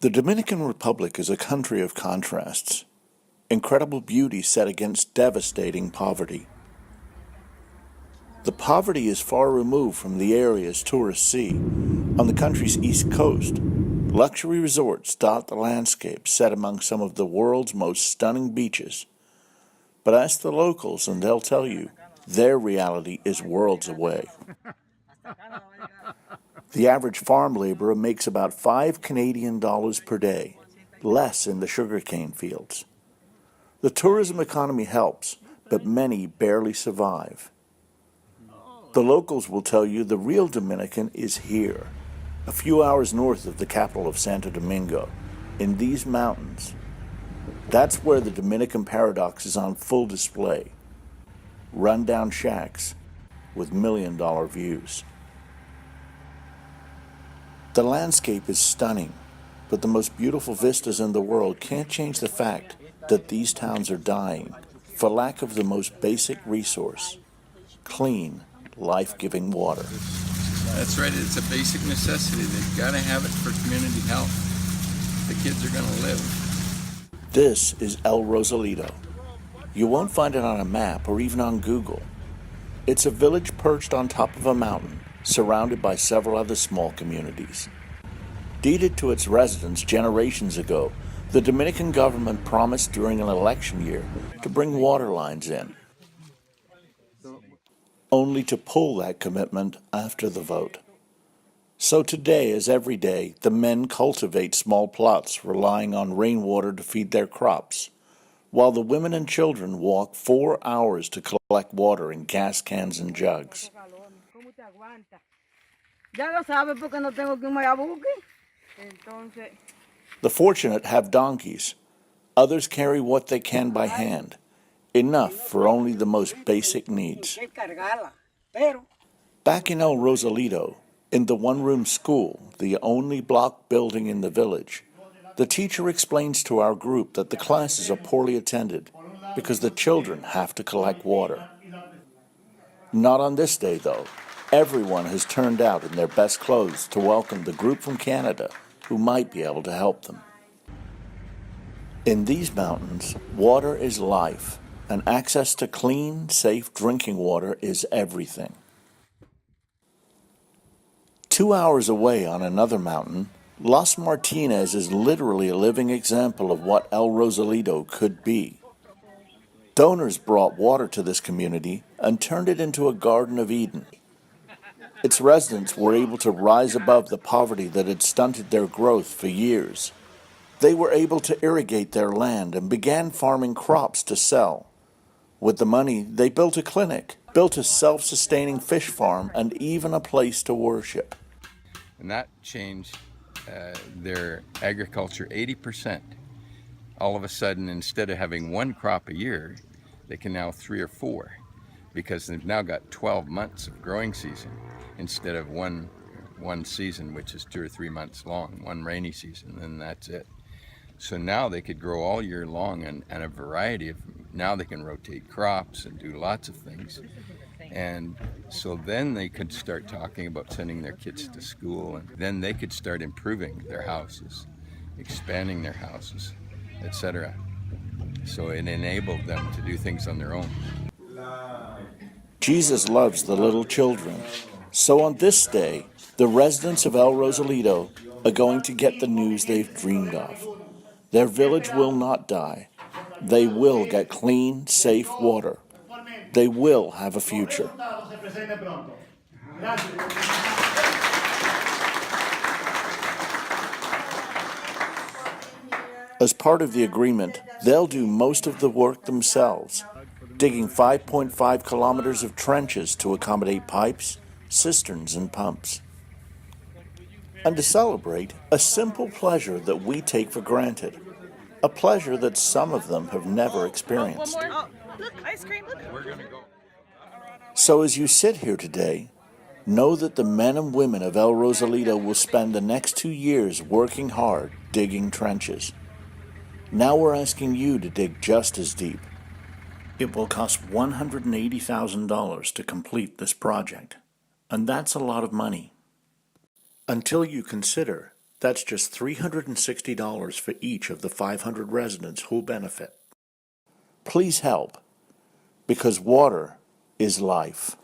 The Dominican Republic is a country of contrasts. Incredible beauty set against devastating poverty. The poverty is far removed from the areas tourists see. On the country's east coast, luxury resorts dot the landscape set among some of the world's most stunning beaches. But ask the locals and they'll tell you their reality is worlds away. The average farm laborer makes about $5 Canadian per day, less in the sugarcane fields. The tourism economy helps, but many barely survive. The locals will tell you the real Dominican is here, a few hours north of the capital of Santo Domingo, in these mountains. That's where the Dominican paradox is on full display. Rundown shacks with million-dollar views. The landscape is stunning, but the most beautiful vistas in the world can't change the fact that these towns are dying for lack of the most basic resource: clean, life-giving water. That's right, it's a basic necessity. They've got to have it for community health. The kids are going to live. This is El Rosalito. You won't find it on a map or even on Google. It's a village perched on top of a mountain, surrounded by several other small communities. Deeded to its residents generations ago, the Dominican government promised during an election year to bring water lines in, only to pull that commitment after the vote. So today, as every day, the men cultivate small plots relying on rainwater to feed their crops, while the women and children walk 4 hours to collect water in gas cans and jugs. The fortunate have donkeys. Others carry what they can by hand, enough for only the most basic needs. Back in El Rosalito, in the one-room school, the only block building in the village, the teacher explains to our group that the classes are poorly attended because the children have to collect water. Not on this day, though. Everyone has turned out in their best clothes to welcome the group from Canada who might be able to help them. In these mountains, water is life, and access to clean, safe drinking water is everything. 2 hours away on another mountain, Los Martinez is literally a living example of what El Rosalito could be. Donors brought water to this community and turned it into a Garden of Eden. Its residents were able to rise above the poverty that had stunted their growth for years. They were able to irrigate their land and began farming crops to sell. With the money, they built a clinic, built a self-sustaining fish farm, and even a place to worship. And that changed their agriculture 80%. All of a sudden, instead of having one crop a year, they can now 3 or 4, because they've now got 12 months of growing season instead of one season, which is 2 or 3 months long, one rainy season, and that's it. So now they could grow all year long, and a variety of, now they can rotate crops and do lots of things. And so then they could start talking about sending their kids to school, and then they could start improving their houses, expanding their houses, etc. So it enabled them to do things on their own. Jesus loves the little children. So on this day, the residents of El Rosalito are going to get the news they've dreamed of. Their village will not die. They will get clean, safe water. They will have a future. As part of the agreement, they'll do most of the work themselves, digging 5.5 kilometers of trenches to accommodate pipes, cisterns, and pumps. And to celebrate, a simple pleasure that we take for granted, a pleasure that some of them have never experienced. One more. Oh, look, ice cream. Look. We're going to go. So as you sit here today, know that the men and women of El Rosalito will spend the next 2 years working hard, digging trenches. Now we're asking you to dig just as deep. It will cost $180,000 to complete this project, and that's a lot of money. Until you consider That's just $360 for each of the 500 residents who'll benefit. Please help, because water is life.